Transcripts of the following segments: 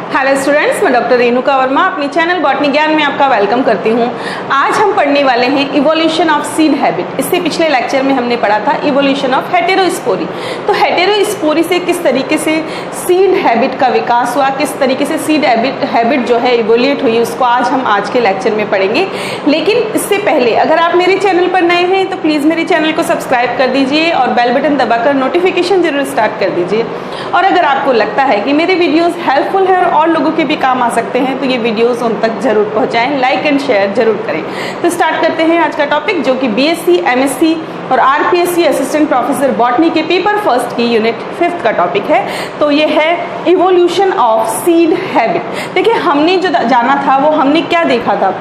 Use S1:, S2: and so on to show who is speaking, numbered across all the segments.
S1: Hello students, मैं doctor Renuka Verma अपने channel botany ज्ञान में आपका वेलकम करती हूँ। आज हम पढ़ने वाले हैं इवोल्यूशन ऑफ सीड हैबिट। इससे पिछले लेक्चर में हमने पढ़ा था इवोल्यूशन ऑफ हेटेरोस्पोरी। तो हेटेरोस्पोरी से किस तरीके से सीड हैबिट का विकास हुआ, किस तरीके से सीड हैबिट जो है इवोल्यूट हुई, उसको आज के लेक्चर में पढ़ेंगे। लेकिन इससे पहले अगर आप मेरे चैनल पर नए हैं तो प्लीज़ मेरे चैनल को सब्सक्राइब कर दीजिए और बेल बटन दबाकर नोटिफिकेशन जरूर स्टार्ट कर दीजिए। और अगर आपको लगता है कि मेरे वीडियोस हेल्पफुल है और लोगों के भी काम आ सकते हैं तो ये वीडियोस उन तक जरूर पहुंचाएं, लाइक एंड शेयर जरूर करें। तो स्टार्ट करते हैं आज का टॉपिक, जो कि बीएससी, एमएससी और आरपीएससी असिस्टेंट प्रोफेसर बॉटनी के पेपर फर्स्ट की यूनिट 5 का टॉपिक है। तो ये है इवोल्यूशन ऑफ सीड हैबिट। देखिए, हमने जो जाना था वो हमने क्या देखा था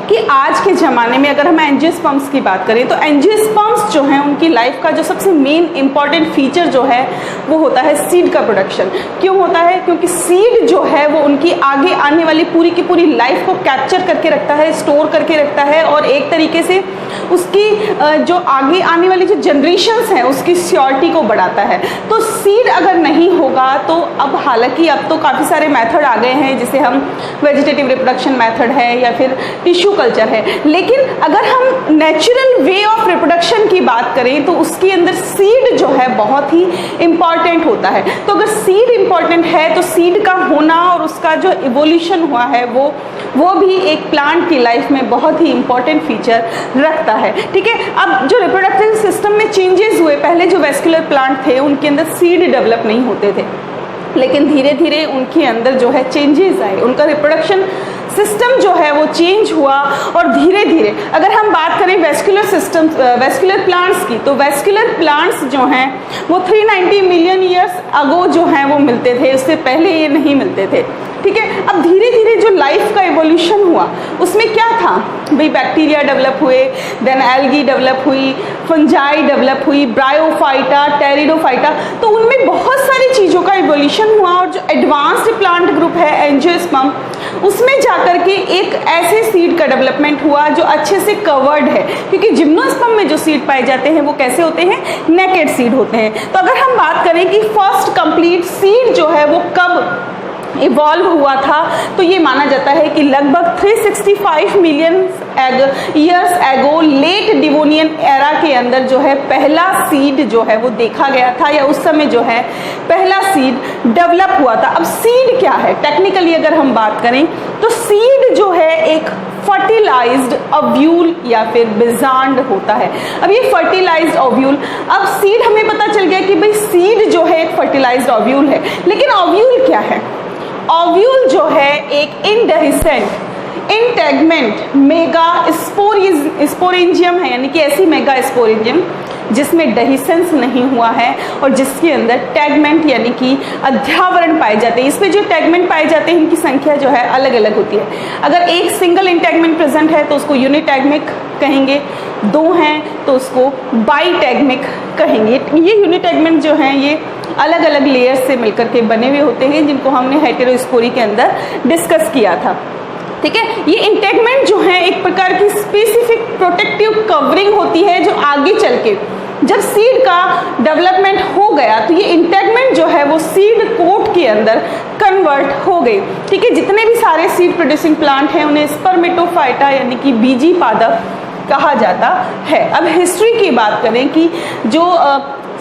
S1: कि आज के ज़माने में अगर हम एंजियोस्पर्म्स की बात करें तो एंजियोस्पर्म्स जो हैं उनकी लाइफ का जो सबसे मेन इंपॉर्टेंट फीचर जो है वो होता है सीड का प्रोडक्शन। क्यों होता है? क्योंकि सीड जो है वो उनकी आगे आने वाली पूरी की पूरी लाइफ को कैप्चर करके रखता है, स्टोर करके रखता है और एक तरीके से उसकी जो आगे आने वाली जो जनरेशन्स हैं उसकी सिक्योरिटी को बढ़ाता है। तो सीड अगर नहीं होगा तो अब हालांकि अब तो काफ़ी सारे मेथड आ गए हैं, जिसे हम वेजिटेटिव रिप्रोडक्शन मेथड है या फिर टिश्यू कल्चर है, लेकिन अगर हम नेचुरल वे ऑफ रिप्रोडक्शन की बात करें तो उसके अंदर सीड जो है बहुत ही इंपॉर्टेंट होता है। तो अगर सीड इंपॉर्टेंट है तो सीड का होना और उसका जो इवोल्यूशन हुआ है वो भी एक प्लांट की लाइफ में बहुत ही इंपॉर्टेंट फीचर रखता है। ठीक है, अब जो रिप्रोडक्टिव सिस्टम में चेंजेस हुए, पहले जो वेस्कुलर प्लांट थे उनके अंदर सीड डेवलप नहीं होते थे, लेकिन धीरे धीरे उनके अंदर जो है चेंजेस आए, उनका रिप्रोडक्शन सिस्टम जो है वो चेंज हुआ और धीरे धीरे अगर हम बात करें वेस्कुलर प्लांट्स की, तो वेस्कुलर प्लांट्स जो हैं वो 390 मिलियन ईयर्स अगो जो हैं वो मिलते थे, उससे पहले ये नहीं मिलते थे। ठीक है, अब धीरे धीरे जो लाइफ का इवोल्यूशन हुआ उसमें क्या था भाई, बैक्टीरिया डेवलप हुए, देन एल्गी डेवलप हुई, फंजाई डेवलप हुई, ब्रायोफाइटा, टेरिडोफाइटा, तो उनमें बहुत सारी चीज़ों का इवोल्यूशन हुआ। और जो एडवांस्ड प्लांट ग्रुप है एंजियोस्पर्म, उसमें जाकर के एक ऐसे सीड का डेवलपमेंट हुआ जो अच्छे से कवर्ड है, क्योंकि जिम्नोस्पर्म में जो सीड पाए जाते हैं वो कैसे होते हैं, नेकेड सीड होते हैं। तो अगर हम बात करें कि फर्स्ट कंप्लीट सीड जो है वो कब इवॉल्व हुआ था, तो ये माना जाता है कि लगभग 365 million years ago late Devonian era के अंदर जो है पहला सीड जो है वो देखा गया था, या उस समय जो है पहला सीड डेवलप हुआ था। अब सीड क्या है टेक्निकली अगर हम बात करें तो सीड जो है एक फर्टिलाइज्ड ओव्यूल या फिर बिजांड होता है। अब ये फर्टिलाइज्ड ओव्यूल, अब सीड हमें पता चल गया कि भाई सीड जो है एक फर्टिलाइज्ड ओव्यूल है, लेकिन ओव्यूल क्या है? ओव्यूल जो है एक इनडेहिसेंट इंटेगमेंट मेगा स्पोरेंजियम है, यानी कि ऐसी मेगा स्पोरेंजियम जिसमें डेहिसेंस नहीं हुआ है और जिसके अंदर टैगमेंट यानी कि अध्यावरण पाए जाते हैं। इसमें जो टैगमेंट पाए जाते हैं इनकी संख्या जो है अलग अलग होती है। अगर एक सिंगल इंटैगमेंट प्रेजेंट है तो उसको यूनिटैगमिक कहेंगे, 2 हैं तो उसको बाईटैगमिक कहेंगे। ये यूनिटैगमेंट जो हैं ये अलग अलग लेयर्स से मिलकर के बने हुए होते हैं, जिनको हमने हेटेरोस्पोरी के अंदर डिस्कस किया था। ठीक है, ये इंटैगमेंट जो है एक प्रकार की स्पेसिफिक प्रोटेक्टिव कवरिंग होती है, जो आगे चल के जब सीड का डेवलपमेंट हो गया तो ये इंटैगमेंट जो है वो सीड कोट के अंदर कन्वर्ट हो गई। ठीक है, जितने भी सारे सीड प्रोड्यूसिंग प्लांट हैं उन्हें स्पर्मेटोफाइटा यानी कि बीजी पादप कहा जाता है। अब हिस्ट्री की बात करें कि जो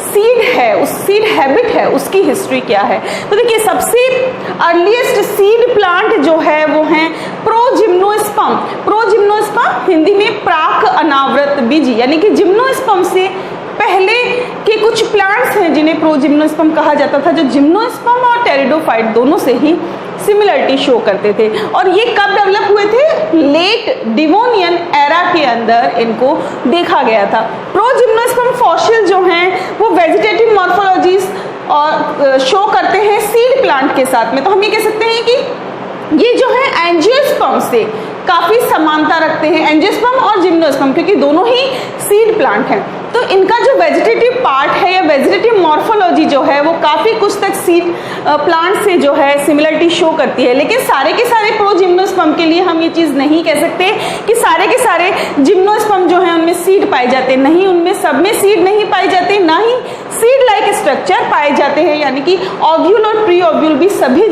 S1: सीड है, उस सीड हैबिट है, उसकी हिस्ट्री क्या है, तो देखिए सबसे अर्लीस्ट सीड प्लांट जो है वो हैं प्रोजिम्नोस्पर्म। प्रोजिम्नोस्पर्म हिंदी में प्राक अनावृत बीजी, यानी कि जिम्नोस्पर्म से पहले के कुछ प्लांट्स हैं जिन्हें प्रोजिम्नोस्पर्म कहा जाता था, जो जिम्नोस्पर्म और टेरिडोफाइट दोनों से ही सिमिलरिटी शो करते थे। और ये कब डेवलप हुए थे? लेट डिवोनियन एरा के अंदर इनको देखा गया था। प्रोजिम्नोस्पर्म फॉसिल जो हैं वो वेजिटेटिव मॉर्फोलॉजीज और शो करते हैं सीड प्लांट के साथ में। तो हम ये कह सकते हैं कि ये जो है एंजियोस्पर्म से काफी समानता रखते हैं, एंजियोस्पर्म और जिम्नोस्पर्म, क्योंकि दोनों ही सीड प्लांट हैं। तो इनका जो वेजिटेटिव पार्ट है या वेजिटेटिव मॉर्फोलॉजी जो है वो काफी कुछ तक सीड प्लांट से जो है सिमिलरिटी शो करती है। लेकिन सारे के सारे प्रोजिम्नोस्पर्म के लिए हम ये चीज नहीं कह सकते कि सारे के सारे जिम्नोस्पर्म जो है उनमें सीड पाए जाते, नहीं, उनमें सब में सीड नहीं पाए जाते, ना ही सीड लाइक स्ट्रक्चर पाए जाते हैं, यानी कि ओव्यूल और प्री ओव्यूल भी सभी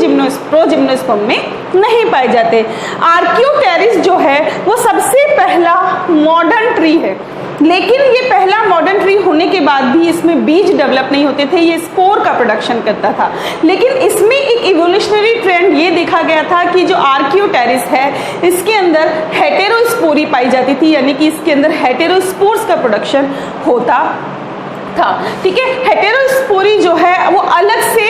S1: प्रोजिम्नोस्पर्म में नहीं पाए जाते। आर्कियोटेरिस जो है वो सबसे पहला मॉडर्न ट्री है, लेकिन ये पहला मॉडर्न ट्री होने के बाद भी इसमें बीज डेवलप नहीं होते थे, ये स्पोर का प्रोडक्शन करता था। लेकिन इसमें एक इवोल्यूशनरी ट्रेंड ये देखा गया था कि जो आर्कियोटेरिस है इसके अंदर हेटेरोस्पोरी पाई जाती थी, यानी कि इसके अंदर हेटेरोस्पोर्स का प्रोडक्शन होता था। ठीक है, हेटेरोस्पोरी जो है वो अलग से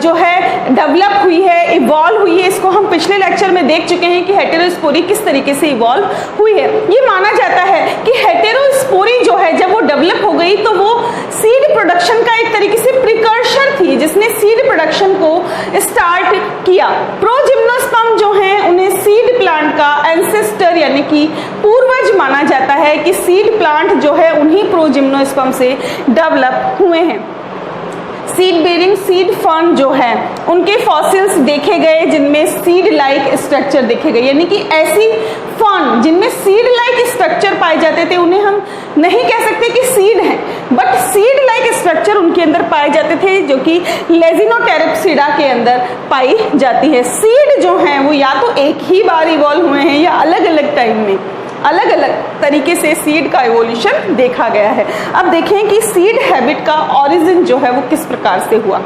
S1: जो है डेवलप हुई है, इवॉल्व हुई है। इसको हम पिछले लेक्चर में देख चुके हैं कि हेटेरोस्पोरी किस तरीके से इवॉल्व हुई है। ये माना जाता है कि हेटेरोस्पोरी जो है जब वो डेवलप हो गई तो वो सीड प्रोडक्शन का एक तरीके से प्रिकर्सर थी, जिसने सीड प्रोडक्शन को स्टार्ट किया। प्रोजिम्नोस्पर्म जो है उन्हें सीड प्लांट का एंसेस्टर यानी कि पूर्वज माना जाता है, कि सीड प्लांट जो है उन्हीं प्रोजिम्नोस्पर्म से डेवलप हुए हैं। सीड बेरिंग सीड फर्न जो है उनके फॉसिल्स देखे गए जिनमें सीड लाइक स्ट्रक्चर देखे गए, यानी कि ऐसी फर्न जिनमें सीड लाइक स्ट्रक्चर पाए जाते थे उन्हें हम नहीं कह सकते कि सीड हैं, बट सीड लाइक स्ट्रक्चर उनके अंदर पाए जाते थे जो कि लेजिनोटेरेप्सिडा के अंदर पाई जाती है। सीड जो हैं वो या तो एक ही बार इवॉल्व हुए हैं या अलग अलग टाइम में अलग अलग तरीके से सीड का इवोल्यूशन देखा गया है। अब देखें कि सीड हैबिट का ओरिजिन जो है वो किस प्रकार से हुआ।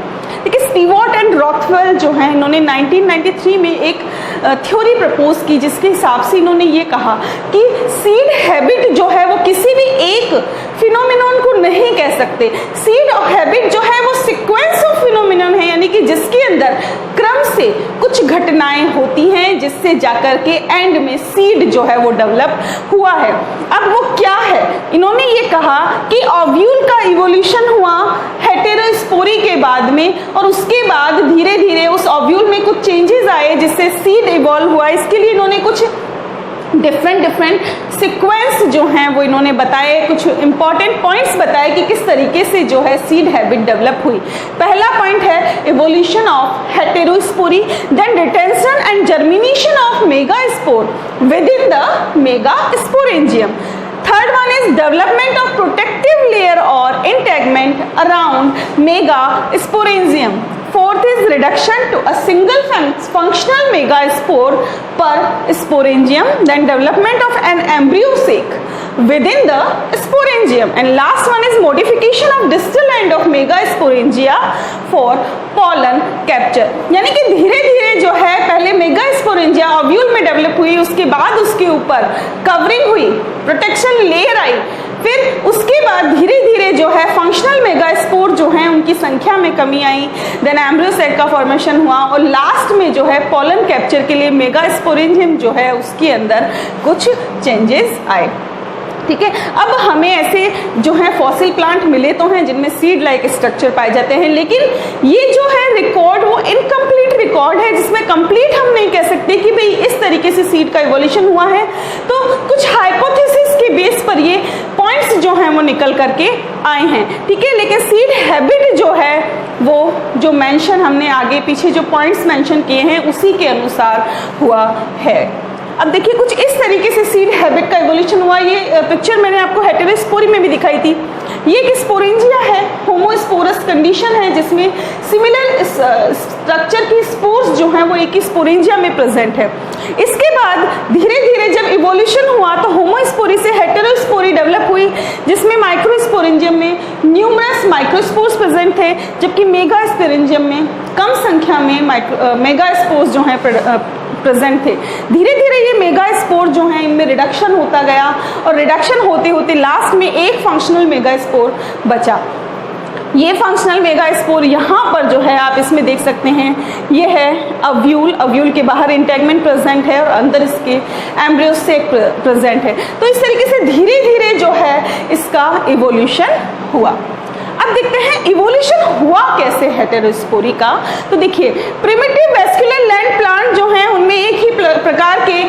S1: देखिए, स्टीवर्ट एंड रॉथवेल जो है इन्होंने 1993 में एक थ्योरी प्रपोज की, जिसके हिसाब से इन्होंने ये कहा कि सीड हैबिट जो है वो किसी भी एक फिनोमिनन को नहीं कह सकते। सीड हैबिट जो है वो सीक्वेंस ऑफ फिनोमिनन है, यानी कि जिसके अंदर क्रम से कुछ घटनाएं होती हैं जिससे जाकर के एंड में सीड जो है वो डेवलप हुआ है। अब वो क्या है, इन्होंने ये कहा कि ओव्यूल का इवोल्यूशन हुआ हेटेरोस्पोरी के बाद में, और उसके बाद धीरे धीरे उस ओव्यूल में कुछ चेंजेस आए जिससे सीड इवॉल्व हुआ। इसके लिए इन्होंने कुछ डिफरेंट सीक्वेंस जो हैं वो इन्होंने बताए, कुछ इंपॉर्टेंट पॉइंट्स बताए कि किस तरीके से जो है सीड हैबिट डेवलप हुई। पहला पॉइंट है evolution of heterospory, then retention and germination of megaspore within the megasporangium. Third one is development of protective layer or integument around megasporangium. Fourth is reduction to a single functional megaspore per sporangium. Then development of an embryo sac within the sporangium. And last one is modification of distal end of megasporangia for pollen capture. यानी कि धीरे धीरे जो है पहले megasporangia ovule में develop हुई, उसके बाद उसके ऊपर कवरिंग हुई, प्रोटेक्शन लेयर आई, फिर उसके बाद धीरे धीरे जो है फंक्शनल मेगास्पोर जो हैं उनकी संख्या में कमी आई, देन एम्ब्रियो सेक का फॉर्मेशन हुआ, और लास्ट में जो है पॉलन कैप्चर के लिए मेगास्पोरेंजियम जो है उसके अंदर कुछ चेंजेस आए। ठीक है, अब हमें ऐसे जो है फॉसिल प्लांट मिले तो हैं जिनमें सीड लाइक स्ट्रक्चर पाए जाते हैं, लेकिन ये जो है रिकॉर्ड वो इनकम्प्लीट रिकॉर्ड है, जिसमें कंप्लीट हम नहीं कह सकते कि भाई इस तरीके से सीड का इवोल्यूशन हुआ है। तो कुछ हाइपोथेसिस के बेस पर ये पॉइंट्स जो हैं वो निकल करके आए हैं। ठीक है, लेकिन सीड हैबिट जो है वो जो मेंशन हमने आगे पीछे जो पॉइंट्स मेंशन किए हैं उसी के अनुसार हुआ है। अब देखिए कुछ इस तरीके से सीड हैबिट का इवोल्यूशन हुआ। ये पिक्चर मैंने आपको हेटेरोस्पोरी में भी दिखाई थी। ये एक स्पोरेंजिया है, होमोस्पोरस कंडीशन है जिसमें सिमिलर स्ट्रक्चर की स्पोर्स जो हैं वो एक ही स्पोरेंजिया में प्रेजेंट है। इसके बाद धीरे धीरे जब इवोल्यूशन हुआ तो होमोस्पोरी से हेटेरोस्पोरी डेवलप हुई, जिसमें माइक्रोस्पोरेंजियम में न्यूमरस माइक्रोस्पोर्स प्रेजेंट थे, जबकि मेगास्पोरेंजियम में कम संख्या में मेगास्पोर्स जो हैं प्रेजेंट थे। धीरे धीरे ये मेगास्पोर जो हैं इनमें रिडक्शन होता गया, और रिडक्शन होते होते लास्ट में एक फंक्शनल मेगास्पोर बचा। ये फंक्शनल मेगास्पोर यहाँ पर जो है आप इसमें देख सकते हैं, ये है ओव्यूल, ओव्यूल के बाहर इंटेगमेंट प्रेजेंट है और अंदर इसके एम्ब्रियो सेक प्रेजेंट है। तो इस तरीके से धीरे धीरे जो है इसका इवोल्यूशन हुआ। अब देखते हैं इवोल्यूशन हुआ कैसे हेटेरोस्पोरी का। तो देखिए प्रिमिटिव वैस्कुलर लैंड प्लांट जो हैं उनमें एक ही प्रकार के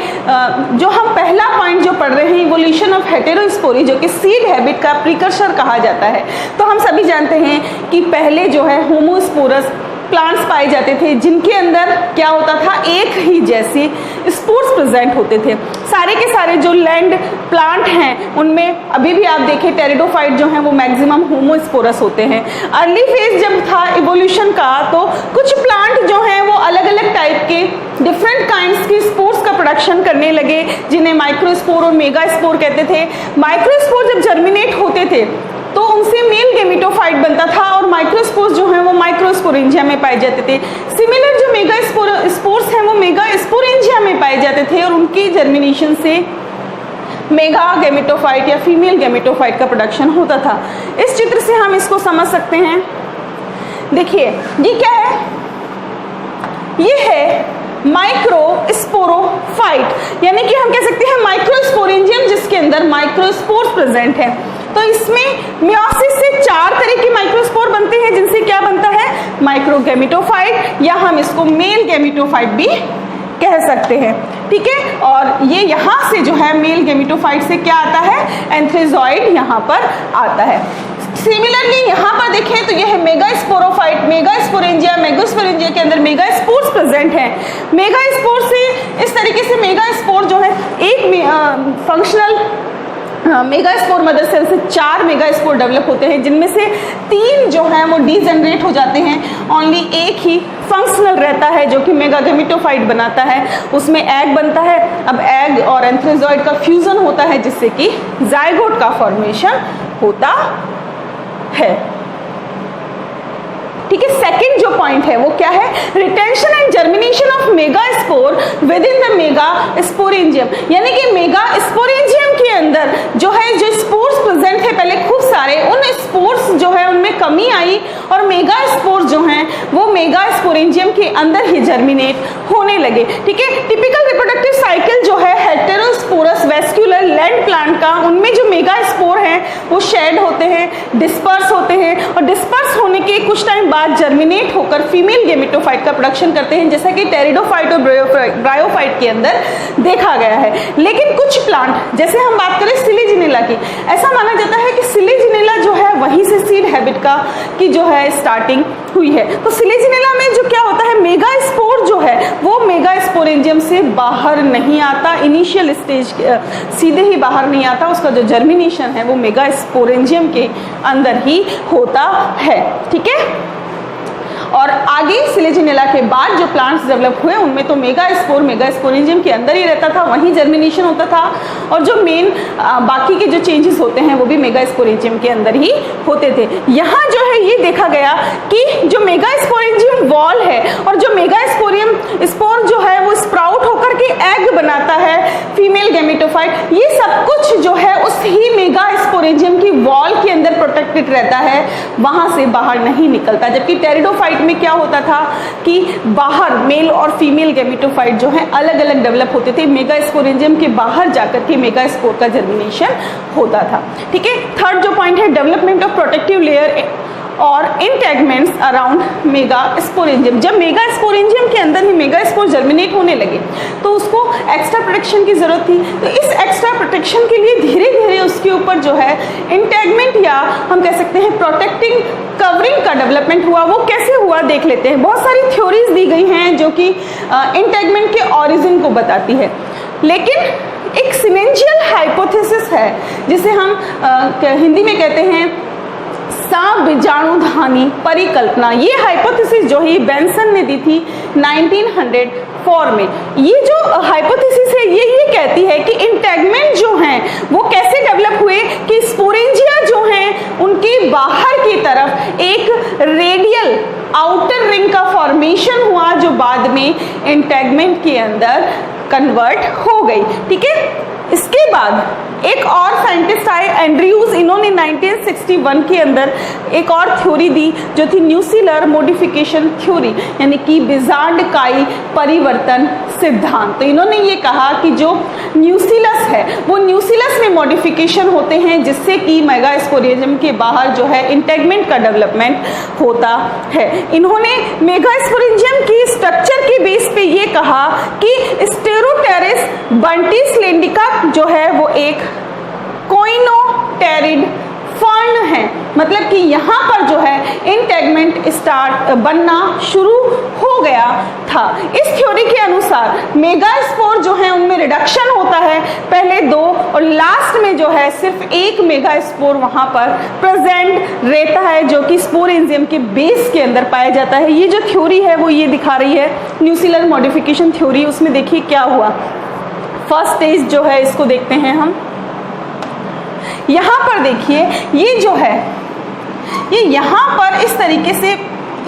S1: जो हम पहला पॉइंट जो पढ़ रहे हैं इवोल्यूशन ऑफ हेटेरोस्पोरी, जो कि सीड हैबिट का प्रिकर्सर कहा जाता है। तो हम सभी जानते हैं कि पहले जो है होमोस्पोरस प्लांट्स पाए जाते थे जिनके अंदर क्या होता था, एक ही जैसे स्पोर्स प्रेजेंट होते थे। सारे के सारे जो लैंड प्लांट हैं उनमें अभी भी आप देखें टेरिडोफाइट जो हैं वो मैक्सिमम होमोस्पोरस होते हैं। अर्ली फेज जब था इवोल्यूशन का तो कुछ प्लांट जो हैं वो अलग अलग टाइप के डिफरेंट काइंड्स की स्पोर्स का प्रोडक्शन करने लगे जिन्हें माइक्रोस्पोर और मेगास्पोर कहते थे। माइक्रोस्पोर जब जर्मिनेट होते थे तो उनसे मेल गेमेटोफाइट बनता था और माइक्रोस्पोर्स जो हैं वो माइक्रोस्पोरेंजिया में पाए जाते थे। सिमिलर जो मेगास्पोर्स हैं वो मेगास्पोरेंजिया में पाए जाते थे और उनकी जर्मिनेशन से मेगा गेमेटोफाइट या फीमेल गेमेटोफाइट का प्रोडक्शन होता था। इस चित्र से हम इसको समझ सकते हैं। देखिए ये क्या है, ये है माइक्रोस्पोरोफाइट, यानी कि हम कह सकते हैं माइक्रोस्पोरेंजियम जिसके अंदर माइक्रोस्पोर्स प्रेजेंट है। तो इसमें मियोसिस से 4 तरह के माइक्रोस्पोर बनते हैं जिनसे क्या बनता है, माइक्रोगेमेटोफाइट, या हम इसको मेल गेमेटोफाइट भी कह सकते हैं। ठीक है, और ये यहाँ से जो है मेल गेमेटोफाइट से क्या आता है, एंथ्रेजॉइड यहाँ पर आता है। सिमिलरली यहाँ पर देखें तो यह है मेगास्पोरोफाइट, मेगास्पोरेंजिया, मेगास्पोरेंजिया के अंदर मेगास्पोर्स प्रेजेंट हैं। मेगास्पोर से इस तरीके से मेगास्पोर जो है एक फंक्शनल मेगास्पोर मदर सेल से 4 मेगास्पोर डेवलप होते हैं जिनमें से 3 जो हैं वो डीजेनरेट हो जाते हैं। ओनली एक ही फंक्शनल रहता है जो कि मेगागेमेटोफाइट बनाता है, उसमें एग बनता है। अब एग और एंथ्रेजॉइड का फ्यूजन होता है जिससे कि जाइगोट का फॉर्मेशन होता है। ठीक है, सेकंड जो पॉइंट है वो क्या है, retention and germination of megaspore within the megasporangium, यानी कि मेगास्पोरेंजियम के अंदर जो है जो स्पोर्स प्रेजेंट थे पहले खूब सारे, उन स्पोर्स जो है उनमें कमी आई और मेगास्पोर्स जो हैं वो मेगास्पोरेंजियम के अंदर ही जर्मिनेट होने लगे। ठीक है, टिपिकल रिप्रोडक्टिव साइकिल जो है हेटेरोस्पोरस वेस्क्यूलर लैंड प्लांट का, उनमें जो मेगास्पोर हैं वो शेड होते हैं, डिस्पर्स होते हैं और डिस्पर्स होने के कुछ टाइम बाद जर्मिनेट होकर फीमेल गेमेटोफाइट का प्रोडक्शन करते हैं, जैसा कि टेरिडोफाइट और ब्रायोफाइट के अंदर देखा गया है। लेकिन कुछ प्लांट, जैसे हम बात करें सिलिजिनेला की, ऐसा माना जाता है कि सिलिजिनेला जो है वहीं से सीड हैबिट का की जो है स्टार्टिंग हुई है। तो सिलिजिनेला में जो क्या होता है, मेगास्पोर जो है वो मेगास्पोरेंजियम से बाहर नहीं आता, इनिशियल स्टेज सीधे ही बाहर नहीं आता, उसका जो जर्मिनेशन है वो मेगास्पोरेंजियम के अंदर ही होता है। ठीक है, और आगे सिलिजिनेला के बाद जो प्लांट्स डेवलप हुए उनमें तो मेगास्पोरेंजियम के अंदर ही रहता था, वहीं जर्मिनेशन होता था, और जो मेन बाकी के जो चेंजेस होते हैं वो भी मेगास्पोरेंजियम के अंदर ही होते थे। यहाँ जो है ये देखा गया कि जो मेगास्पोरेंजियम वॉल है और जो मेगास्पोरियम स्पोर जो है वो स्प्राउट होकर के एग बनाता है फीमेल गेमेटोफाइट, ये सब कुछ जो है उस ही मेगास्पोरेंजियम की वॉल के अंदर प्रोटेक्टेड रहता है, वहां से बाहर नहीं निकलता। जबकि टेरिडोफाइट में क्या होता था कि बाहर मेल और फीमेल गेमेटोफाइट जो है अलग अलग डेवलप होते थे, मेगास्पोरेंजियम के बाहर जाकर के मेगास्पोर का जर्मिनेशन होता था। ठीक है, थर्ड जो पॉइंट है, डेवलपमेंट ऑफ प्रोटेक्टिव लेयर और इंटेगमेंट्स अराउंड मेगास्पोरेंजियम। जब मेगास्पोरेंजियम के अंदर ही मेगास्पोर जर्मिनेट होने लगे तो उसको एक्स्ट्रा प्रोटेक्शन की जरूरत थी। तो इस एक्स्ट्रा प्रोटेक्शन के लिए धीरे धीरे उसके ऊपर जो है इंटेगमेंट या हम कह सकते हैं प्रोटेक्टिंग कवरिंग का डेवलपमेंट हुआ। वो कैसे हुआ देख लेते हैं। बहुत सारी थ्योरीज दी गई हैं जो कि इंटेगमेंट के ऑरिजिन को बताती है, लेकिन एक सिमेंजियल हाइपोथेसिस है जिसे हम हिंदी में कहते हैं बीजाणुधानी परिकल्पना। ये हाइपोथेसिस जो है बेंसन ने दी थी 1904 में। ये जो हाइपोथेसिस है ये कहती है कि इंटेगमेंट जो हैं वो कैसे डेवलप हुए कि स्पोरेंजिया जो हैं उनके बाहर की तरफ एक रेडियल आउटर रिंग का फॉर्मेशन हुआ जो बाद में इंटेगमेंट के अंदर कन्वर्ट हो गई। ठीक है, इसके बाद एक और साइंटिस्ट आए एंड्रयूज, इन्होंने 1961 के अंदर एक और थ्योरी दी जो थी न्यूसिलर मॉडिफिकेशन थ्योरी, यानी कि बिजार्ड-काई परिवर्तन सिद्धांत। तो इन्होंने ये कहा कि जो न्यूसिलस है वो न्यूसिलस में मॉडिफिकेशन होते हैं जिससे कि मेगास्पोरेंजियम के बाहर जो है इंटेगमेंट का डेवलपमेंट होता है। इन्होंने मेगास्पोरेंजियम की स्ट्रक्चर के बेस पे ये कहा कि स्टेरोटेरिस बंटिस लेंडिका जो है वो एक कोइनोटेरिड फर्न है, मतलब कि यहाँ पर जो है इंटेगमेंट स्टार्ट बनना शुरू हो गया था। इस थ्योरी के अनुसार मेगास्पोर जो है उनमें रिडक्शन होता है, पहले 2 और लास्ट में जो है सिर्फ एक मेगास्पोर वहां पर प्रेजेंट रहता है, जो कि स्पोरेंजियम के बेस के अंदर पाया जाता है। ये जो थ्योरी है वो ये दिखा रही है न्यूसीलर मॉडिफिकेशन थ्योरी। उसमें देखिए क्या हुआ। फर्स्ट स्टेज जो है इसको देखते हैं हम। यहाँ पर देखिए ये जो है ये यहाँ पर इस तरीके से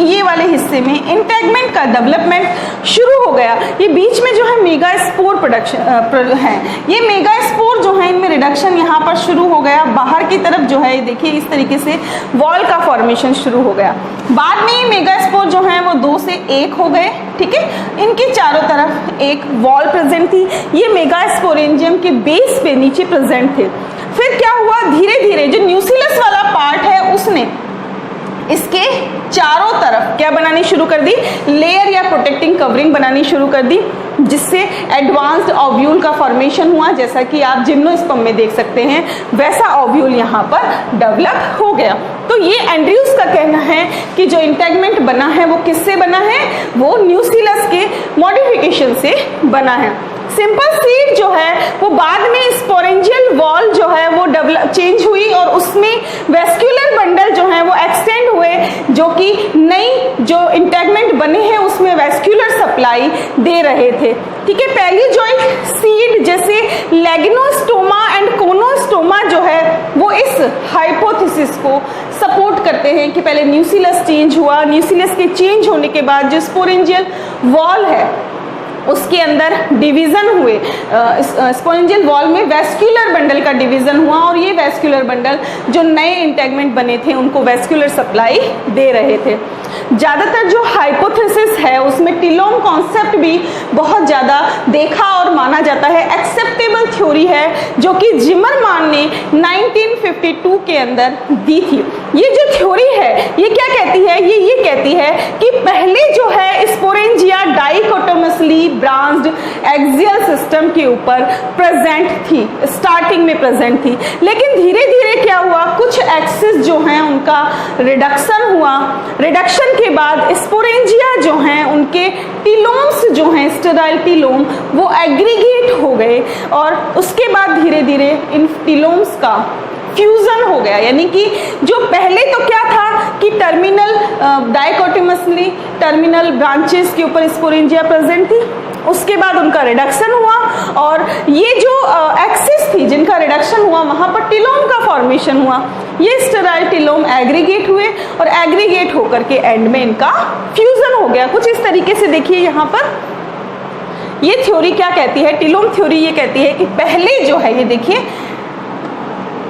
S1: ये वाले हिस्से में इंटेगमेंट का डेवलपमेंट शुरू हो गया। ये बीच में जो है मेगास्पोर प्रोडक्शन है, ये मेगास्पोर जो है इनमें रिडक्शन यहाँ पर शुरू हो गया। बाहर की तरफ जो है देखिए इस तरीके से वॉल का फॉर्मेशन शुरू हो गया। बाद में ये मेगास्पोर जो है वो 2 से 1 हो गए, ठीक है। इनके चारों तरफ एक वॉल प्रेजेंट थी, ये मेगास्पोरेंजियम के बेस पे नीचे प्रेजेंट थे। फिर क्या हुआ, धीरे धीरे जो न्यूसीलस वाला पार्ट है उसने इसके चारों तरफ क्या बनानी शुरू कर दी, लेयर या प्रोटेक्टिंग कवरिंग बनानी शुरू कर दी, जिससे एडवांस्ड ओव्यूल का फॉर्मेशन हुआ। जैसा कि आप जिम्नोस्पर्म में देख सकते हैं वैसा ओव्यूल यहाँ पर डेवलप हो गया। तो ये एंड्रयूज का कहना है कि जो इंटेगमेंट बना है वो किससे बना है, वो न्यूसीलस के मॉडिफिकेशन से बना है। सिंपल सीड जो है वो बाद में स्पोरेंजियल वॉल जो है वो डेवलप चेंज हुई और उसमें वेस्क्यूलर बंडल जो है वो एक्सटेंड हुए, जो कि नई जो इंटेगमेंट बने हैं उसमें वेस्क्यूलर सप्लाई दे रहे थे, ठीक है। पहली जॉइंट सीड जैसे लेग्नोस्टोमा एंड कोनोस्टोमा जो है वो इस हाइपोथेसिस को सपोर्ट करते हैं कि पहले न्यूसीलस चेंज हुआ, न्यूसीलस के चेंज होने के बाद जो स्पोरेंजियल वॉल है उसके अंदर डिवीजन हुए, स्पोरेंजियल वॉल में वेस्क्यूलर बंडल का डिवीजन हुआ और ये वेस्क्यूलर बंडल जो नए इंटेगमेंट बने थे उनको वेस्क्यूलर सप्लाई दे रहे थे। ज़्यादातर जो हाइपोथेसिस है उसमें टिलोम कॉन्सेप्ट भी बहुत ज़्यादा देखा और माना जाता है, एक्सेप्टेबल थ्योरी है जो कि जिमरमान ने 1952 के अंदर दी थी। ये जो थ्योरी है ये क्या कहती है, ये कहती है कि पहले जो है sporangia dichotomously branched axial system के ऊपर प्रेजेंट थी, स्टार्टिंग में प्रेजेंट थी, लेकिन धीरे धीरे क्या हुआ, कुछ एक्सिस जो हैं उनका रिडक्शन हुआ। रिडक्शन के बाद स्पोरेंजिया जो हैं उनके टिलोम्स जो हैं स्टेराइल टिलोम वो एग्रीगेट हो गए और उसके बाद धीरे धीरे इन टिलोम्स का फ्यूजन हो गया। यानी कि जो पहले तो क्या था कि टर्मिनल डाइकोटोमसली टर्मिनल ब्रांचेस के ऊपर स्पोरेंजिया प्रेजेंट थी, उसके बाद उनका रिडक्शन हुआ और ये जो एक्सिस थी जिनका रिडक्शन हुआ वहां पर टिलोम का फॉर्मेशन हुआ। ये स्टेराइल टिलोम एग्रीगेट हुए और एग्रीगेट होकर के एंड में इनका फ्यूजन हो गया। कुछ इस तरीके से देखिए यहाँ पर ये थ्योरी क्या कहती है, टिलोम थ्योरी ये कहती है कि पहले जो है ये देखिए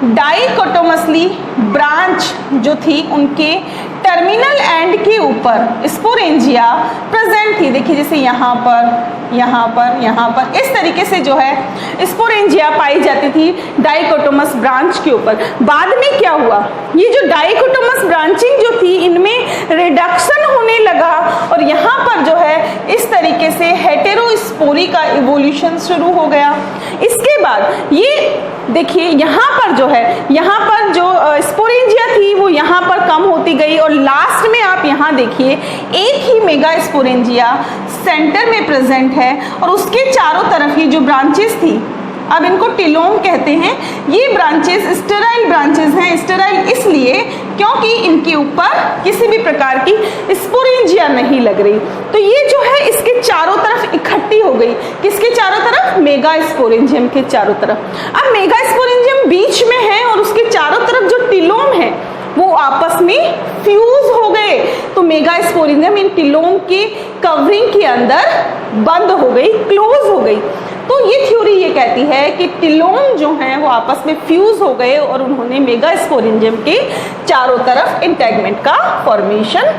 S1: डाइकोटोमसली ब्रांच जो थी उनके टर्मिनल एंड के ऊपर स्पोरेंजिया प्रेजेंट थी। देखिए जैसे यहाँ पर यहाँ पर यहाँ पर इस तरीके से जो है स्पोरेंजिया पाई जाती थी डाइकोटोमस ब्रांच के ऊपर। बाद में क्या हुआ, ये जो डाइकोटोमस ब्रांचिंग जो थी इनमें रिडक्शन होने लगा और यहाँ पर जो है इस तरीके से हेटेरोस्पोरी का इवोल्यूशन शुरू हो गया। इसके बाद ये देखिए यहाँ पर जो है यहाँ पर जो स्पोरेंजिया थी वो यहाँ पर कम होती गई और लास्ट में आप यहाँ देखिए एक ही मेगा स्पोरेंजिया सेंटर में प्रेजेंट है और उसके चारों तरफ ये जो ब्रांचेस थी, अब इनको टिलोम कहते हैं, ये ब्रांचेस स्टेराइल ब्रांचेस हैं। स्टेराइल इसलिए क्योंकि इनके ऊपर किसी भी प्रकार की स्पोरेंजिया नहीं लग रही, तो ये जो है इसके चारों तरफ इकट्ठी हो गई। किसके चारों तरफ, मेगा स्पोरेंजियम के चारों तरफ। अब मेगा स्पोरेंजियम बीच में है और उसके चारों तरफ जो टिलोम है वो आपस में फ्यूज हो गए, तो मेगा स्पोरेंजियम इन टिलोम की कवरिंग के अंदर बंद हो गई, क्लोज हो गई। तो ये थ्योरी ये कहती है कि टिलोम जो हैं वो आपस में फ्यूज हो गए और उन्होंने मेगा स्पोरेंजियम के चारों तरफ इंटेगमेंट का फॉर्मेशन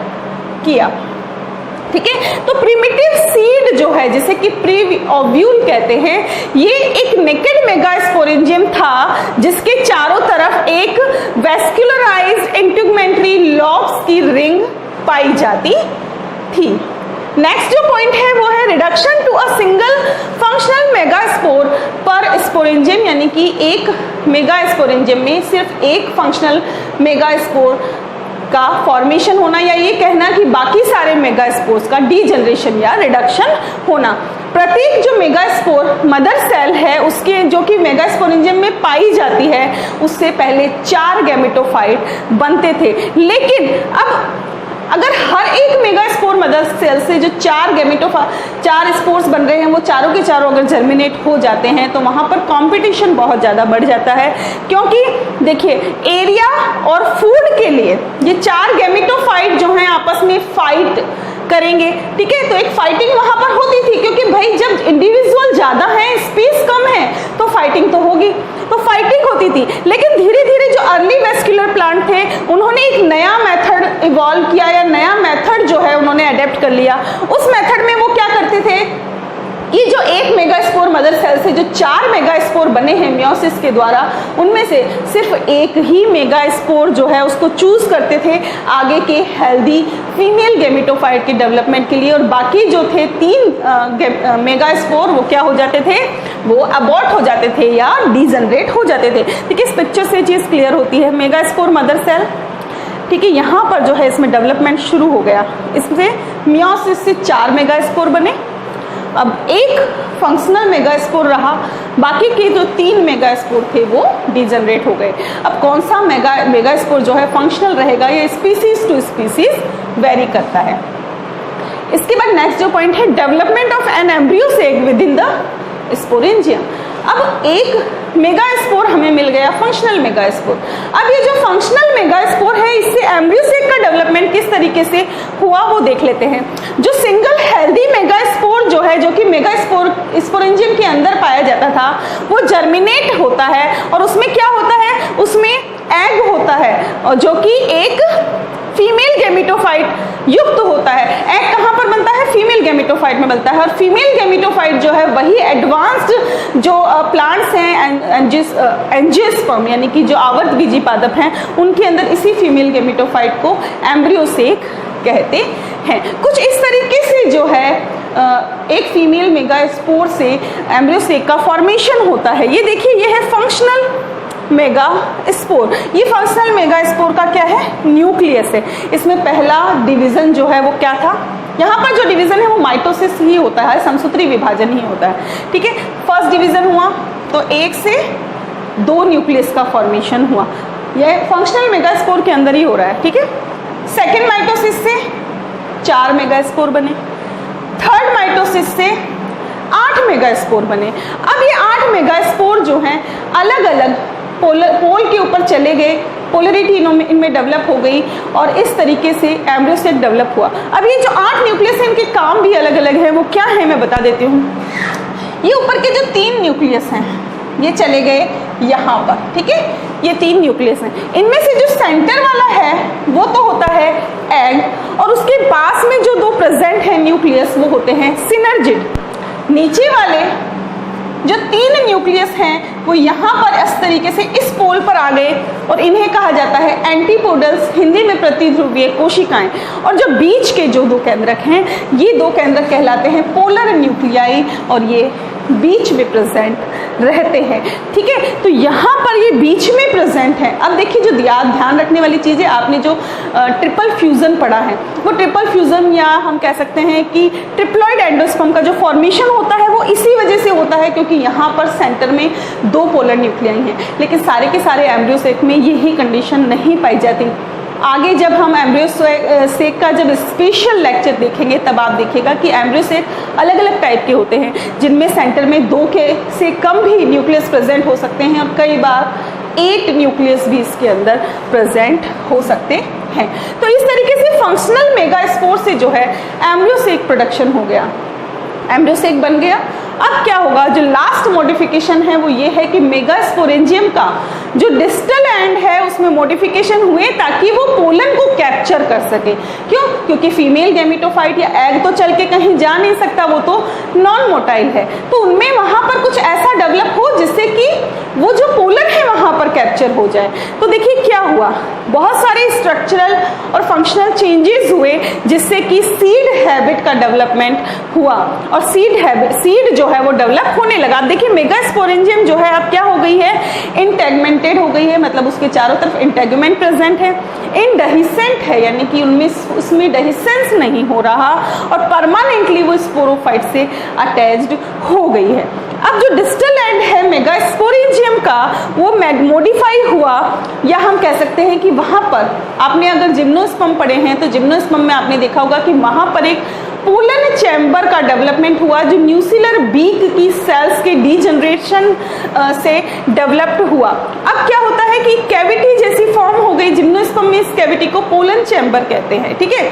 S1: किया, ठीक है। तो प्रिमिटिव सीड जो है जिसे कि प्री ओव्यूल कहते हैं, ये एक नेकेड मेगा स्पोरेंजियम था जिसके चारों तरफ एक वेस्क्युलराइज्ड इंटेगमेंटरी लॉब्स की रिंग पाई जाती थी। नेक्स्ट जो पॉइंट है वो है reduction to a single functional megaspore per sporangium sporangium यानी कि एक मेगा स्पोरेंजियम में सिर्फ एक फंक्शनल मेगा स्पोर का फॉर्मेशन होना, या ये कहना कि बाकी सारे मेगा स्पोर्स का डीजनरेशन या रिडक्शन होना। प्रत्येक जो मेगा स्पोर मदर सेल है उसके, जो कि मेगा स्पोरेंजियम में पाई जाती है, उससे पहले 4 गैमेटोफाइट बनते थे। लेकिन अब अगर हर एक मेगा स्पोर मदर सेल से जो 4 स्पोर्स बन रहे हैं वो चारों के चारों अगर जर्मिनेट हो जाते हैं तो वहाँ पर कंपटीशन बहुत ज़्यादा बढ़ जाता है, क्योंकि देखिए एरिया और फूड के लिए ये 4 गैमेटोफाइट जो हैं आपस में फाइट करेंगे, ठीक है। तो एक फाइटिंग वहाँ पर होती थी, क्योंकि भाई जब इंडिविजुअल ज़्यादा हैं, स्पेस कम है, तो फाइटिंग तो होगी, तो फाइटिंग होती थी। लेकिन धीरे धीरे जो अर्ली वेस्कुलर प्लांट थे उन्होंने एक नया मेथड इवॉल्व किया, या नया मेथड जो है उन्होंने अडेप्ट कर लिया। उस मेथड में वो क्या करते थे कि जो एक मेगा स्पोर मदर सेल से जो 4 मेगा स्पोर बने हैं मियोसिस के द्वारा, उनमें से सिर्फ एक ही मेगा स्पोर जो है उसको चूज करते थे आगे के हेल्दी फीमेल गैमेटोफाइट के डेवलपमेंट के लिए, और बाकी जो थे 3 मेगा स्पोर वो क्या हो जाते थे, वो अबॉर्ट हो जाते थे या डीजनरेट हो जाते थे। ठीक है, इस पिक्चर से चीज क्लियर होती है। मेगा स्पोर मदर सेल, ठीक है, यहाँ पर जो है इसमें डेवलपमेंट शुरू हो गया, इसमें मियोसिस से 4 मेगा स्पोर बने, अब एक फंक्शनल मेगा स्पोर रहा, बाकी के जो 3 मेगा स्पोर थे वो डीजनरेट हो गए। अब कौन सा मेगा स्पोर जो है फंक्शनल रहेगा, ये स्पीसीज टू स्पीसीज वेरी करता है। इसके बाद नेक्स्ट जो पॉइंट है development of an embryo sac with in the sporangium. अब एक मेगा स्पोर हमें मिल गया, फंक्शनल मेगा स्पोर। अब ये जो फंक्शनल मेगा स्पोर है इससे एम्ब्रियो सेक का डेवलपमेंट किस तरीके से हुआ वो देख लेते हैं। जो सिंगल हेल्दी मेगा स्पोर जो है, जो कि मेगा स्पोरेंजियम के अंदर पाया जाता था, वो जर्मिनेट होता है, और उसमें क्या होता है, उसमें एग होता है, और जो कि एक फीमेल गैमेटोफाइट युक्त होता है। एग कहाँ पर बनता है, फीमेल गैमेटोफाइट में बनता है, और फीमेल गैमेटोफाइट जो है वही एडवांस्ड जो प्लांट्स हैं एंजियोस्पर्म यानी कि जो आवर्त बीजी पादप हैं, उनके अंदर इसी फीमेल गैमेटोफाइट को एम्ब्रियो सेक कहते हैं। कुछ इस तरीके से जो है एक फीमेल मेगा स्पोर से एम्ब्रियो सेक का फॉर्मेशन होता है। ये देखिए, ये है फंक्शनल मेगा स्पोर। ये फंक्शनल मेगा स्पोर का क्या है, न्यूक्लियस है। इसमें पहला डिवीजन जो है वो क्या था, यहाँ पर जो डिवीजन है वो माइटोसिस ही होता है, समसूत्री विभाजन ही होता है। ठीक है, फर्स्ट डिवीजन हुआ तो 1 से 2 न्यूक्लियस का फॉर्मेशन हुआ, यह फंक्शनल मेगा स्पोर के अंदर ही हो रहा है। ठीक है, सेकेंड माइटोसिस से 4 मेगा स्पोर बने, थर्ड माइटोसिस से 8 मेगा स्पोर बने। अब ये 8 मेगा स्पोर जो हैं अलग अलग पोल के ऊपर चले गए, पोलरिटी इनमें डेवलप हो गई, और इस तरीके से एम्ब्रियो सेक डेवलप हुआ। अब ये जो 8 न्यूक्लियस हैं इनके काम भी अलग अलग है, वो क्या है मैं बता देती हूँ। ये ऊपर के जो 3 न्यूक्लियस हैं ये चले गए यहाँ पर, ठीक है, ये 3 न्यूक्लियस हैं। इनमें से जो सेंटर वाला है वो तो होता है एग, और उसके पास में जो 2 प्रेजेंट है न्यूक्लियस वो होते हैं सिनर्जिड। नीचे वाले जो 3 न्यूक्लियस हैं वो यहाँ पर इस तरीके से इस पोल पर आ गए, और इन्हें कहा जाता है एंटीपोडल्स, हिंदी में प्रतिध्रुवीय कोशिकाएं। और जो बीच के जो 2 केंद्रक हैं ये 2 केंद्रक कहलाते हैं पोलर न्यूक्लियाई, और ये बीच में प्रेजेंट रहते हैं। ठीक है, तो यहाँ पर ये बीच में प्रेजेंट है। अब देखिए, जो ध्यान रखने वाली चीज़ है, आपने जो ट्रिपल फ्यूजन पढ़ा है वो ट्रिपल फ्यूजन, या हम कह सकते हैं कि ट्रिप्लॉइड एंडोस्पर्म का जो फॉर्मेशन होता है वो इसी वजह से होता है क्योंकि यहाँ पर सेंटर में 2 पोलर न्यूक्लियाई हैं। लेकिन सारे के सारे एम्ब्रियो सेक में यही कंडीशन नहीं पाई जाती। आगे जब हम एम्ब्रियो सेक का जब स्पेशल लेक्चर देखेंगे तब आप देखिएगा कि एम्ब्रियो सेक अलग अलग टाइप के होते हैं, जिनमें सेंटर में 2 के से कम भी न्यूक्लियस प्रेजेंट हो सकते हैं, और कई बार 8 न्यूक्लियस भी इसके अंदर प्रेजेंट हो सकते हैं। तो इस तरीके से फंक्शनल मेगा स्पोर से जो है एम्ब्रियो सेक प्रोडक्शन हो गया, एम्ब्रियो सेक बन गया। अब क्या होगा, जो लास्ट मॉडिफिकेशन है वो ये है कि मेगा स्पोरेंजियम का जो डिस्टल एंड है उसमें मॉडिफिकेशन हुए ताकि वो पोलन को कैप्चर कर सके, क्यों? क्योंकि फीमेल गैमेटोफाइट या एग तो चल के कहीं जा नहीं सकता, वो तो नॉन मोटाइल है, तो उनमें वहां पर कुछ ऐसा डेवलप हो जिससे कि वो जो पोलन है वहां पर कैप्चर हो जाए। तो देखिए क्या हुआ, बहुत सारे स्ट्रक्चरल और फंक्शनल चेंजेस हुए जिससे कि सीड हैबिट का डेवलपमेंट हुआ और सीड जो है वो डेवलप होने लगा। देखिए मेगास्पोरेंजियम जो है अब क्या हो गई है, इंटेगमेंटेड हो गई है, मतलब उसके चारों तरफ इंटेगुमेंट प्रेजेंट है, इनडेहिसेंट है यानी कि उसमें डेहिसेंस नहीं हो रहा और परमानेंटली वो स्पोरोफाइट से अटैच्ड हो गई है। अब जो डिस्टल एंड है मेगास्पोरेंजियम का वो मॉडिफाई हुआ, या हम कह सकते हैं कि वहां पर आपने अगर जिम्नोस्पर्म पढ़े हैं तो जिम्नोस्पर्म में आपने देखा होगा कि वहां पर एक पोलन चैम्बर का डेवलपमेंट हुआ जो न्यूसिलर बीक की सेल्स के डीजनरेशन से डेवलप्ड हुआ। अब क्या होता है कि कैविटी जैसी फॉर्म हो गई जिम्नोस्पर्म में, इस कैविटी को पोलन चैम्बर कहते हैं, ठीक है।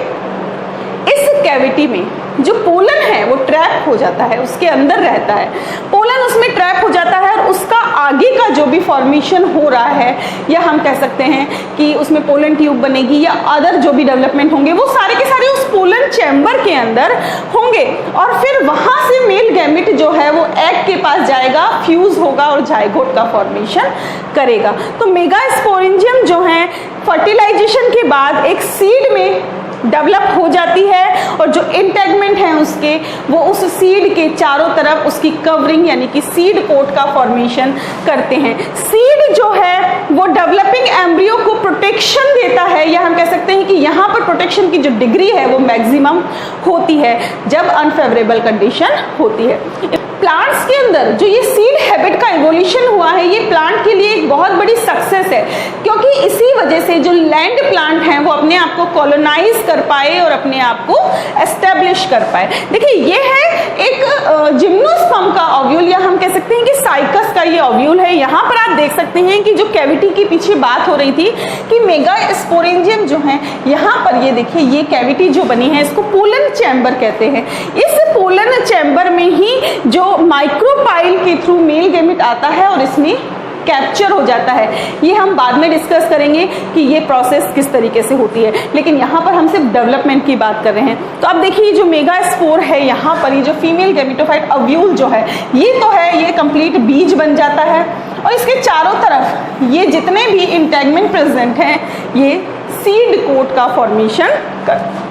S1: इस कैविटी में जो पोलन है वो ट्रैप हो जाता है, उसके अंदर रहता है, पोलन उसमें ट्रैप हो जाता है और उसका आगे का जो भी फॉर्मेशन हो रहा है, या हम कह सकते हैं कि उसमें पोलन ट्यूब बनेगी या अदर जो भी डेवलपमेंट होंगे वो सारे के सारे उस पोलन चैम्बर के अंदर होंगे और फिर वहां से मेल गैमेट जो है वो एग के पास जाएगा, फ्यूज होगा और जाइगोट का फॉर्मेशन करेगा। तो मेगास्पोरेंजियम जो है फर्टिलाइजेशन के बाद एक सीड में डेवलप हो जाती है और जो इंटेगमेंट है उसके वो उस सीड के चारों तरफ उसकी कवरिंग यानी कि सीड कोट का फॉर्मेशन करते हैं। सीड जो है वो डेवलपिंग एम्ब्रियो को प्रोटेक्शन देता है, या हम कह सकते हैं कि यहाँ पर प्रोटेक्शन की जो डिग्री है वो मैक्सिमम होती है जब अनफेवरेबल कंडीशन होती है। प्लांट्स के अंदर जो ये सीड हैबिट का इवोल्यूशन हुआ है ये प्लांट के लिए एक बहुत बड़ी सक्सेस है, क्योंकि इसी वजह से जो लैंड प्लांट हैं वो अपने आप को कॉलोनाइज कर पाए और अपने आप को एस्टेब्लिश कर पाए। देखिए ये है एक जिम्नोस्पर्म का ओव्यूल, या हम कह सकते हैं कि साइकस का ये ओव्यूल है। यहाँ पर आप देख सकते हैं कि जो कैविटी के पीछे बात हो रही थी कि मेगास्पोरेंजियम जो है, यहाँ पर ये देखिए ये कैविटी जो बनी है इसको पोलन चैम्बर कहते हैं। इस पोलन चैम्बर में ही जो माइक्रोपाइल के थ्रू मेल गैमेट आता है और इसमें कैप्चर हो जाता है। ये हम बाद में डिस्कस करेंगे कि ये प्रोसेस किस तरीके से होती है, लेकिन यहाँ पर हम सिर्फ डेवलपमेंट की बात कर रहे हैं। तो अब देखिए जो मेगास्पोर है यहाँ पर ये जो फीमेल गैमेटोफाइट ओव्यूल जो है ये तो है, ये कंप्लीट बीज बन जाता है और इसके चारों तरफ ये जितने भी इंटेगमेंट प्रेजेंट हैं ये सीड कोट का फॉर्मेशन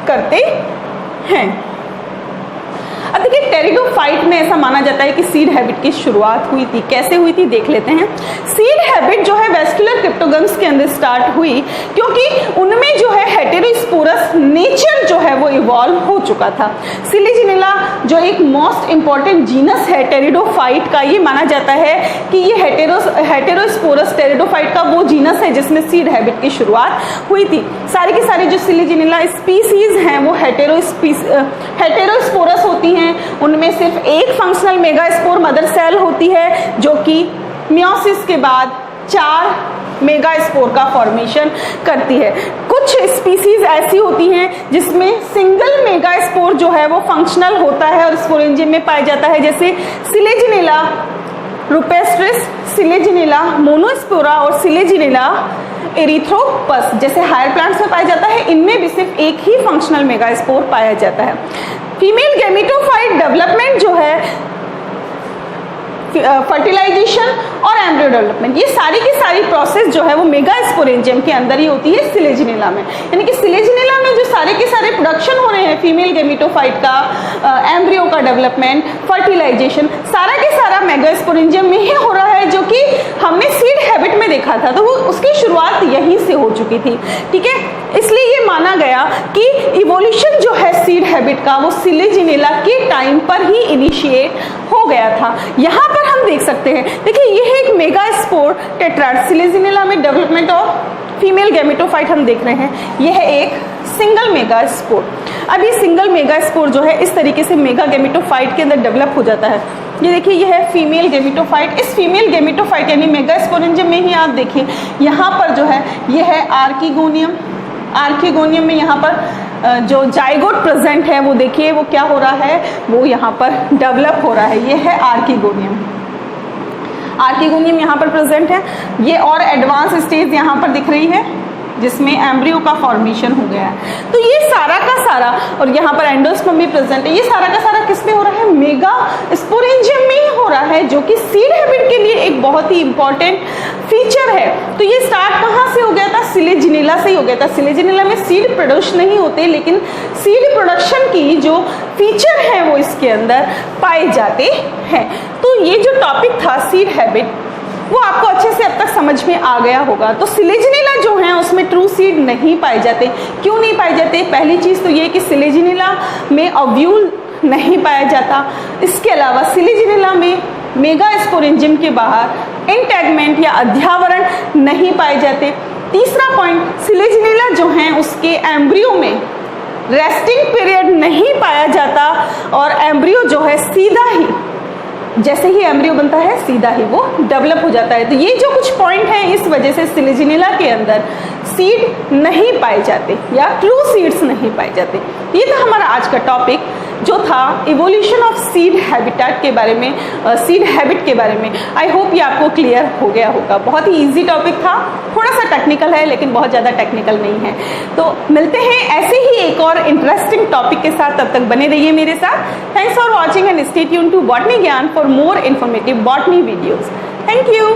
S1: करते हैं। अब देखिए टेरिडोफाइट में ऐसा माना जाता है कि सीड हैबिट की शुरुआत हुई थी। कैसे हुई थी देख लेते हैं। सीड हैबिट जो है वेस्कुलर क्रिप्टोगम्स के अंदर स्टार्ट हुई क्योंकि उनमें जो है हेटेरोस्पोरस नेचर जो है वो इवॉल्व हो चुका था। सिलिजिनेला जो एक मोस्ट इंपॉर्टेंट जीनस है टेरिडोफाइट का, ये माना जाता है कि ये हेटेरोस्पोरस टेरिडोफाइट का वो जीनस है जिसमें सीड हैबिट की शुरुआत हुई थी। सारी की सारी जो सिलिजिनेला स्पीसीज हैं वो हेटेरोस्पोरस होती हैं। उनमें सिर्फ एक फंक्शनल मेगास्पोर मदर सेल होती है जो कि मियोसिस के बाद 4 मेगास्पोर का फॉर्मेशन करती है। कुछ स्पीसीज ऐसी होती हैं जिसमें सिंगल मेगास्पोर जो है वो फंक्शनल होता है और स्पोरेंजियम में पाया जाता है, जैसे सिलेजिनेला रुपेस्ट्रिस, सिलेजिनेला मोनोस्पोरा और सिलेजिनेला एरिथ्रोपस जैसे हायर प्लांट्स में पाया जाता है। इनमें भी सिर्फ एक ही फंक्शनल मेगास्पोर पाया जाता है। फीमेल गैमेटोफाइट डेवलपमेंट जो है फर्टिलाइजेशन और एम्ब्रियो डेवलपमेंट, ये सारी की सारी प्रोसेस जो है वो मेगास्पोरेंजियम के अंदर ही होती है सिलेजिनेला में। यानी कि सिलेजिनेला में जो सारे के सारे प्रोडक्शन हो रहे हैं फीमेल गैमेटोफाइट का, एम्ब्रियो का डेवलपमेंट, फर्टिलाइजेशन, सारा के सारा मेगास्पोरेंजियम में ही हो रहा है, जो कि हमने सीड हैबिट में देखा था। तो वो उसकी शुरुआत यहीं से हो चुकी थी, ठीक है। इसलिए ये माना गया कि इवोल्यूशन जो है सीड हैबिट का वो सिलेजिनेला के टाइम पर ही इनिशिएट हो गया था। यहाँ पर हम देख सकते हैं, देखिए ये है एक मेगास्पोर टेट्राड। सिलेजिनेला में डेवलपमेंट ऑफ फीमेल गैमेटोफाइट हम देख रहे हैं, यह है एक सिंगल मेगास्पोर। अब ये सिंगल मेगास्पोर जो है इस तरीके से मेगा गैमेटोफाइट के अंदर डेवलप हो जाता है। ये देखिए ये है फीमेल गैमेटोफाइट। इस फीमेल गैमेटोफाइट यानी मेगास्पोरेंजियम में ही आप देखिए यहाँ पर जो है ये है आर्किगोनियम। आर्किगोनियम में यहाँ पर जो जाइगोट प्रेजेंट है वो देखिए वो क्या हो रहा है, वो यहाँ पर डेवलप हो रहा है। ये है आर्किगोनियम। आर्किगोनियम यहाँ पर प्रेजेंट है। ये और एडवांस स्टेज यहाँ पर दिख रही है, जिसमें एम्ब्रियो का फॉर्मेशन हो गया है। तो ये सारा का सारा, और यहाँ पर एंडोस्पर्म भी प्रेजेंट है, ये सारा का सारा किस में हो रहा है? मेगा स्पोरेंजियम में ही हो रहा है, जो कि सीड हैबिट के लिए एक बहुत ही इंपॉर्टेंट फीचर है। तो ये स्टार्ट कहाँ से हो गया था? सिलेजिनिला से ही हो गया था। सिलेजिनिला में सीड प्रोड्यूस नहीं होते, लेकिन सीड प्रोडक्शन की जो फीचर है वो इसके अंदर पाए जाते हैं। तो ये जो टॉपिक था सीड हैबिट, वो आपको अच्छे से अब तक समझ में आ गया होगा। तो सिलेजिनिला जो है उसमें ट्रू सीड नहीं पाए जाते। क्यों नहीं पाए जाते? पहली चीज़ तो ये कि सिलेजिनिला में ओव्यूल नहीं पाया जाता। इसके अलावा सिलेजिनिला में मेगा स्पोरेंजियम के बाहर इंटैगमेंट या अध्यावरण नहीं पाए जाते। तीसरा पॉइंट, सिलेजिनिला जो है उसके एम्ब्रियो में रेस्टिंग पीरियड नहीं पाया जाता, और एम्ब्रियो जो है सीधा ही, जैसे ही एम्ब्रियो बनता है सीधा ही वो डेवलप हो जाता है। तो ये जो कुछ पॉइंट है, इस वजह से सिलेजिनिला के अंदर सीड नहीं पाए जाते या ट्रू सीड्स नहीं पाए जाते। ये था हमारा आज का टॉपिक, जो था इवोल्यूशन ऑफ सीड हैबिटेट के बारे में, सीड हैबिट के बारे में। आई होप ये आपको क्लियर हो गया होगा। बहुत ही इजी टॉपिक था, थोड़ा सा टेक्निकल है लेकिन बहुत ज़्यादा टेक्निकल नहीं है। तो मिलते हैं ऐसे ही एक और इंटरेस्टिंग टॉपिक के साथ, तब तक बने रहिए मेरे साथ। Thanks for watching and stay tuned to Botany Gyan for more informative botany videos. Thank you.